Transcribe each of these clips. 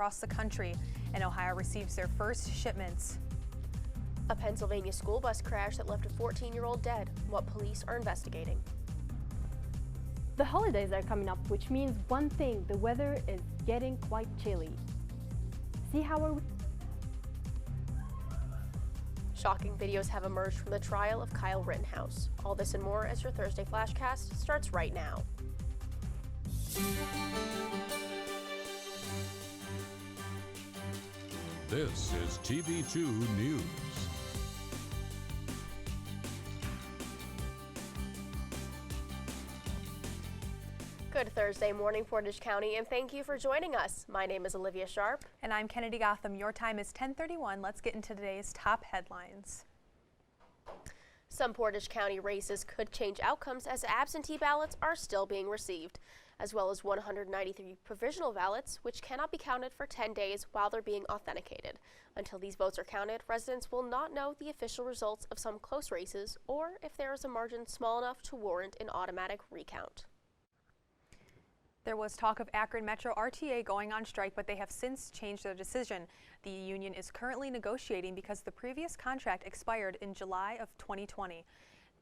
across the country, and Ohio receives their first shipments. A Pennsylvania school bus crash that left a 14-year-old dead. What police are investigating. The holidays are coming up, which means one thing: the weather is getting quite chilly. See how are we? Shocking videos have emerged from the trial of Kyle Rittenhouse. All this and more as your Thursday FlashCast starts right now. This is TV2 News. Good Thursday morning, Portage County, and thank you for joining us. My name is Olivia Sharp. And I'm Kennedy Gotham. Your time is 10:31. Let's get into today's top headlines. Some Portage County races could change outcomes as absentee ballots are still being received, as well as 193 provisional ballots, which cannot be counted for 10 days while they're being authenticated. Until these votes are counted, residents will not know the official results of some close races or if there is a margin small enough to warrant an automatic recount. There was talk of Akron Metro RTA going on strike, but they have since changed their decision. The union is currently negotiating because the previous contract expired in July of 2020.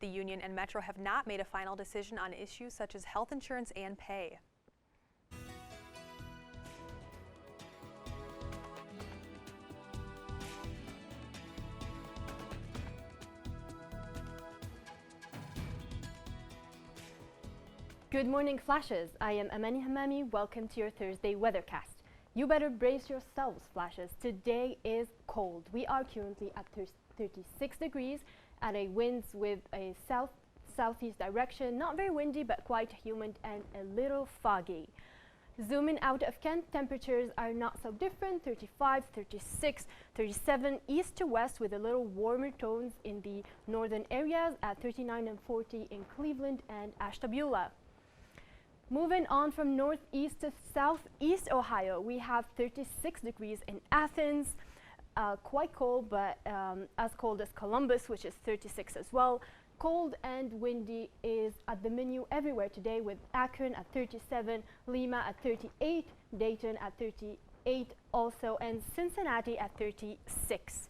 The union and Metro have not made a final decision on issues such as health insurance and pay. Good morning, Flashes. I am Amani Hammami. Welcome to your Thursday weathercast. You better brace yourselves, Flashes. Today is cold. We are currently at 36 degrees at a winds with a southeast direction. Not very windy, but quite humid and a little foggy. Zooming out of Kent, temperatures are not so different: 35, 36, 37 east to west, with a little warmer tones in the northern areas at 39 and 40 in Cleveland and Ashtabula. Moving on from northeast to southeast Ohio, we have 36 degrees in Athens. Quite cold, but as cold as Columbus, which is 36 as well. Cold and windy is at the menu everywhere today, with Akron at 37, Lima at 38, Dayton at 38 also, and Cincinnati at 36.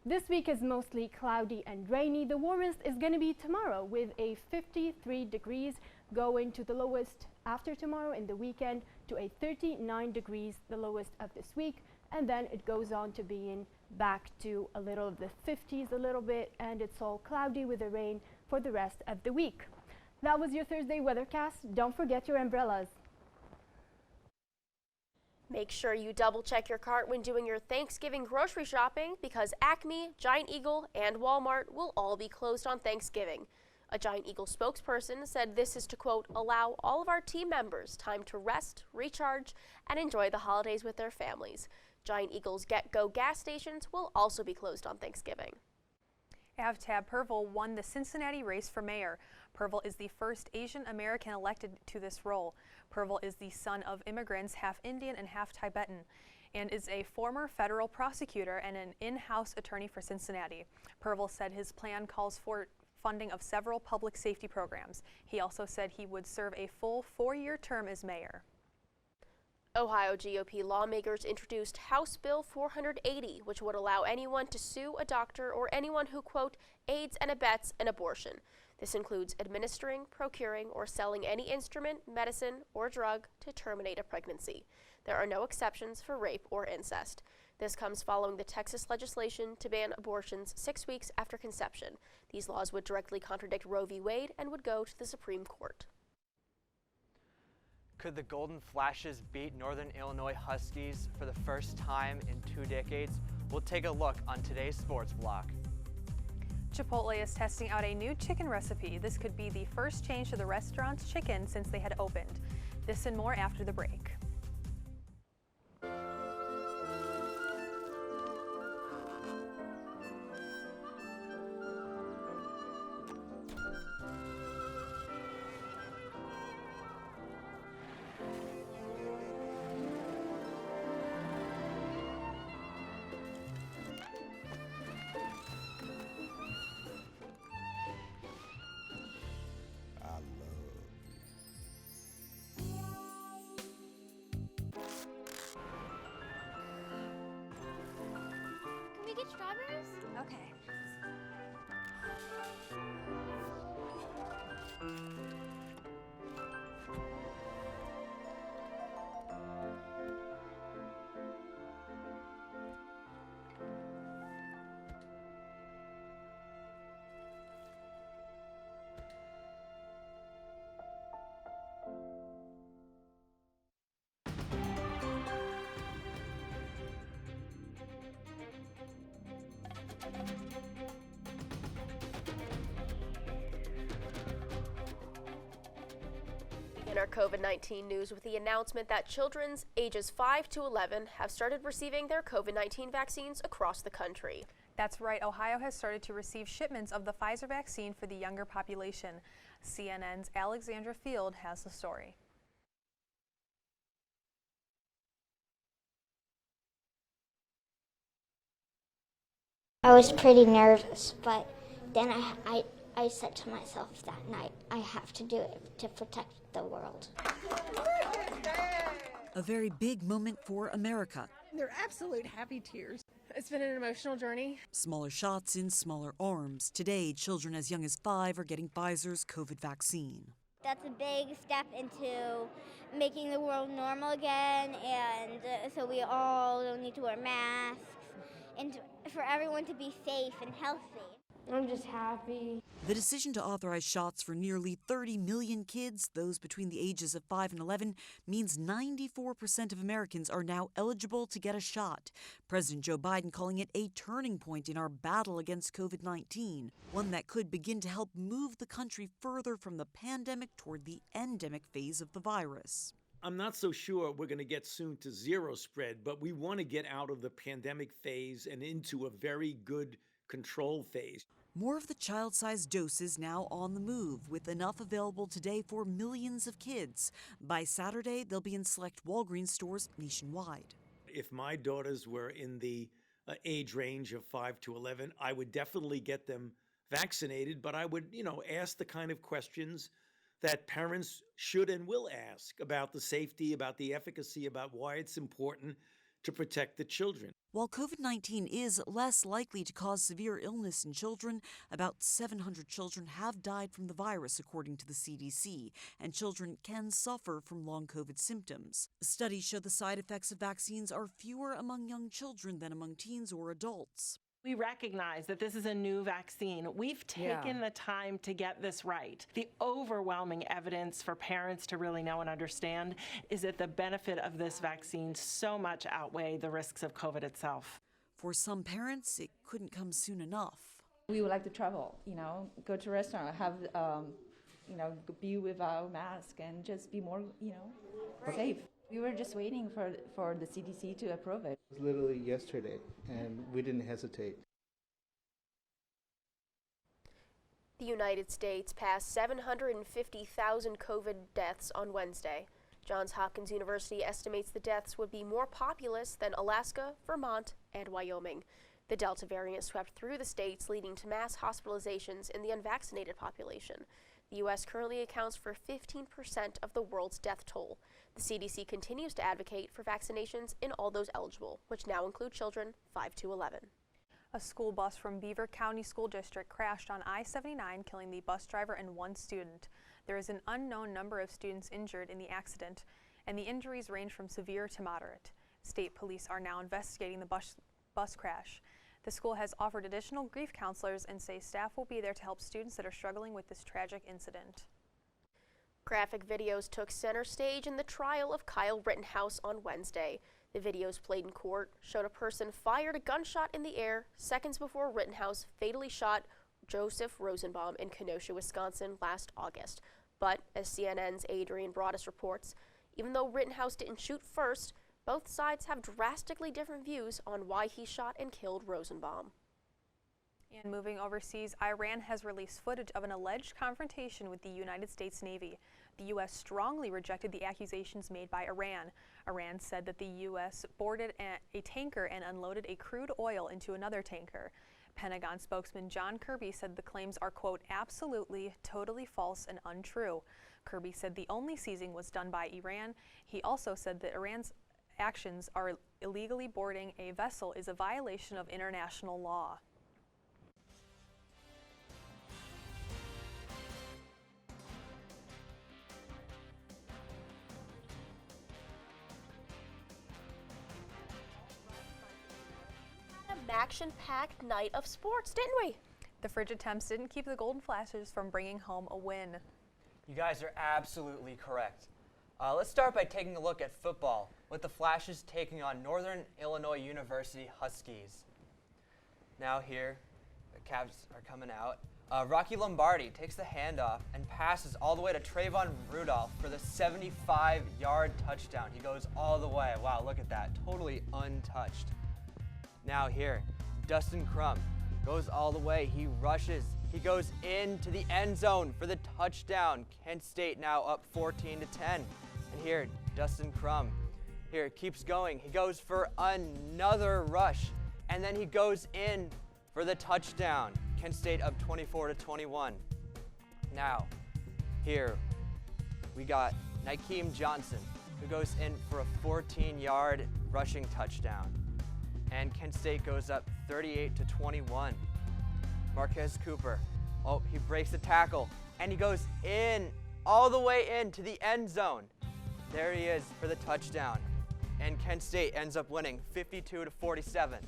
This week is mostly cloudy and rainy. The warmest is going to be tomorrow with a 53 degrees, going to the lowest after tomorrow in the weekend to a 39 degrees, the lowest of this week, and then it goes on to being back to a little of the 50s a little bit, and it's all cloudy with the rain for the rest of the week. That was your Thursday weathercast. Don't forget your umbrellas. Make sure you double check your cart when doing your Thanksgiving grocery shopping, because Acme, Giant Eagle, and Walmart will all be closed on Thanksgiving. A Giant Eagle spokesperson said this is to, quote, allow all of our team members time to rest, recharge, and enjoy the holidays with their families. Giant Eagle's Get-Go gas stations will also be closed on Thanksgiving. Avtab Purvel won the Cincinnati race for mayor. Purvel is the first Asian American elected to this role. Purvel is the son of immigrants, half Indian and half Tibetan, and is a former federal prosecutor and an in-house attorney for Cincinnati. Purvel said his plan calls for funding of several public safety programs. He also said he would serve a full 4-year term as mayor. Ohio GOP lawmakers introduced House Bill 480, which would allow anyone to sue a doctor or anyone who, quote, aids and abets an abortion. This includes administering, procuring, or selling any instrument, medicine, or drug to terminate a pregnancy. There are no exceptions for rape or incest. This comes following the Texas legislation to ban abortions 6 weeks after conception. These laws would directly contradict Roe v. Wade and would go to the Supreme Court. Could the Golden Flashes beat Northern Illinois Huskies for the first time in 2 decades? We'll take a look on today's Sports Block. Chipotle is testing out a new chicken recipe. This could be the first change to the restaurant's chicken since they had opened. This and more after the break. get strawberries? Okay. In our COVID-19 news with the announcement that children ages 5 to 11 have started receiving their COVID-19 vaccines across the country. That's right. Ohio has started to receive shipments of the Pfizer vaccine for the younger population. CNN's Alexandra Field has the story. I was pretty nervous, but then I said to myself that night, I have to do it to protect the world. A very big moment for America. They're absolute happy tears. It's been an emotional journey. Smaller shots in smaller arms. Today, children as young as 5 are getting Pfizer's COVID vaccine. That's a big step into making the world normal again, and so we all don't need to wear masks, and for everyone to be safe and healthy. I'm just happy. The decision to authorize shots for nearly 30 million kids, those between the ages of 5 and 11, means 94% of Americans are now eligible to get a shot. President Joe Biden calling it a turning point in our battle against COVID-19, one that could begin to help move the country further from the pandemic toward the endemic phase of the virus. I'm not so sure we're going to get soon to zero spread, but we want to get out of the pandemic phase and into a very good control phase. More of the child-sized doses now on the move, with enough available today for millions of kids. By Saturday, they'll be in select Walgreens stores nationwide. If my daughters were in the age range of 5 to 11, I would definitely get them vaccinated, but I would, ask the kind of questions that parents should and will ask about the safety, about the efficacy, about why it's important to protect the children. While COVID-19 is less likely to cause severe illness in children, about 700 children have died from the virus, according to the CDC, and children can suffer from long COVID symptoms. Studies show the side effects of vaccines are fewer among young children than among teens or adults. We recognize that this is a new vaccine. We've taken the time to get this right. The overwhelming evidence for parents to really know and understand is that the benefit of this vaccine so much outweigh the risks of COVID itself. For some parents, it couldn't come soon enough. We would like to travel, go to a restaurant, have, be without mask and just be more, safe. We were just waiting for the CDC to approve it. It was literally yesterday, and we didn't hesitate. The United States passed 750,000 COVID deaths on Wednesday. Johns Hopkins University estimates the deaths would be more populous than Alaska, Vermont, and Wyoming. The Delta variant swept through the states, leading to mass hospitalizations in the unvaccinated population. The U.S. currently accounts for 15% of the world's death toll. The CDC continues to advocate for vaccinations in all those eligible, which now include children 5 to 11. A school bus from Beaver County School District crashed on I-79, killing the bus driver and one student. There is an unknown number of students injured in the accident, and the injuries range from severe to moderate. State police are now investigating the bus crash. The school has offered additional grief counselors and says staff will be there to help students that are struggling with this tragic incident. Graphic videos took center stage in the trial of Kyle Rittenhouse on Wednesday. The videos played in court showed a person fired a gunshot in the air seconds before Rittenhouse fatally shot Joseph Rosenbaum in Kenosha, Wisconsin last August. But, as CNN's Adrian Broaddus reports, even though Rittenhouse didn't shoot first, both sides have drastically different views on why he shot and killed Rosenbaum. And moving overseas, Iran has released footage of an alleged confrontation with the United States Navy. The U.S. strongly rejected the accusations made by Iran. Iran said that the U.S. boarded a tanker and unloaded a crude oil into another tanker. Pentagon spokesman John Kirby said the claims are, quote, absolutely, totally false and untrue. Kirby said the only seizing was done by Iran. He also said that Iran's actions are illegally boarding a vessel is a violation of international law. Action-packed night of sports, didn't we? The frigid temps didn't keep the Golden Flashes from bringing home a win. You guys are absolutely correct. Let's start by taking a look at football, with the Flashes taking on Northern Illinois University Huskies. Now here, the Cavs are coming out. Rocky Lombardi takes the handoff and passes all the way to Trayvon Rudolph for the 75-yard touchdown. He goes all the way. Wow, look at that. Totally untouched. Now here, Dustin Crum goes all the way. He rushes. He goes into the end zone for the touchdown. Kent State now up 14-10. And here, Dustin Crum here keeps going. He goes for another rush, and then he goes in for the touchdown. Kent State up 24-21. Now, here we got Nykeem Johnson, who goes in for a 14-yard rushing touchdown. And Kent State goes up 38-21. Marquez Cooper, he breaks the tackle, and he goes in, all the way into the end zone. There he is for the touchdown. And Kent State ends up winning 52-47.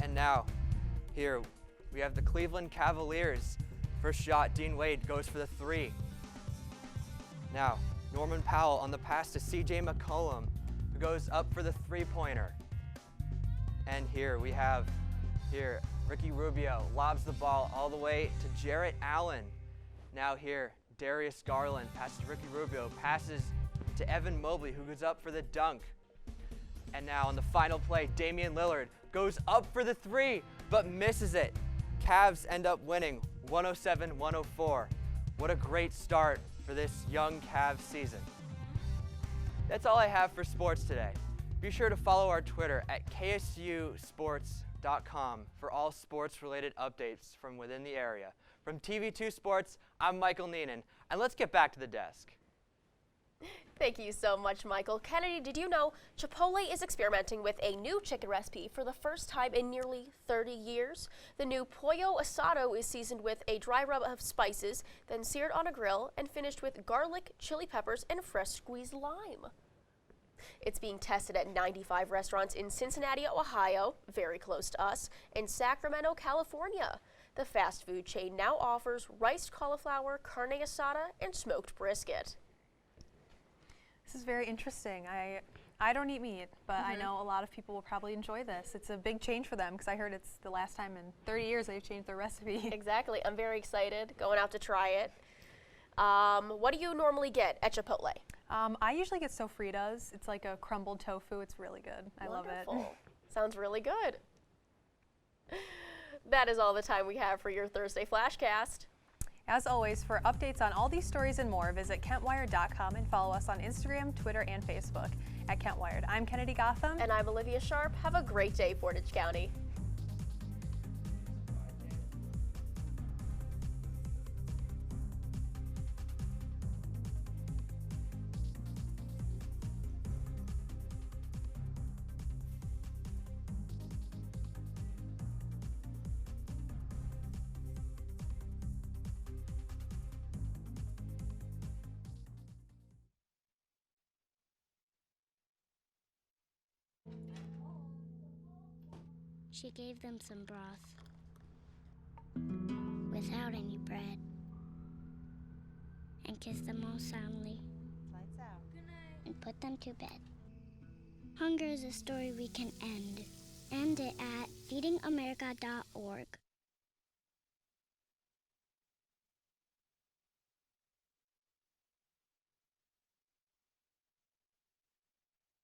And now, here, we have the Cleveland Cavaliers. First shot, Dean Wade goes for the 3. Now, Norman Powell on the pass to C.J. McCollum, who goes up for the 3-pointer. And here we have, Ricky Rubio lobs the ball all the way to Jarrett Allen. Now here, Darius Garland passes Ricky Rubio, passes to Evan Mobley, who goes up for the dunk. And now on the final play, Damian Lillard goes up for the 3, but misses it. Cavs end up winning 107-104. What a great start for this young Cavs season. That's all I have for sports today. Be sure to follow our Twitter at ksusports.com for all sports-related updates from within the area. From TV2 Sports, I'm Michael Neenan, and let's get back to the desk. Thank you so much, Michael. Kennedy, did you know Chipotle is experimenting with a new chicken recipe for the first time in nearly 30 years? The new Pollo Asado is seasoned with a dry rub of spices, then seared on a grill and finished with garlic, chili peppers, and fresh squeezed lime. It's being tested at 95 restaurants in Cincinnati, Ohio, very close to us, and Sacramento, California. The fast food chain now offers riced cauliflower, carne asada, and smoked brisket. This is very interesting. I don't eat meat, but I know a lot of people will probably enjoy this. It's a big change for them because I heard it's the last time in 30 years they've changed their recipe. Exactly. I'm very excited going out to try it. What do you normally get at Chipotle? I usually get sofritas. It's like a crumbled tofu. It's really good. I love it. Sounds really good. That is all the time we have for your Thursday FlashCast. As always, for updates on all these stories and more, visit KentWired.com and follow us on Instagram, Twitter, and Facebook at KentWired. I'm Kennedy Gotham. And I'm Olivia Sharp. Have a great day, Portage County. She gave them some broth without any bread and kissed them all soundly. Lights out. Good night. And put them to bed. Hunger is a story we can end. End it at feedingamerica.org.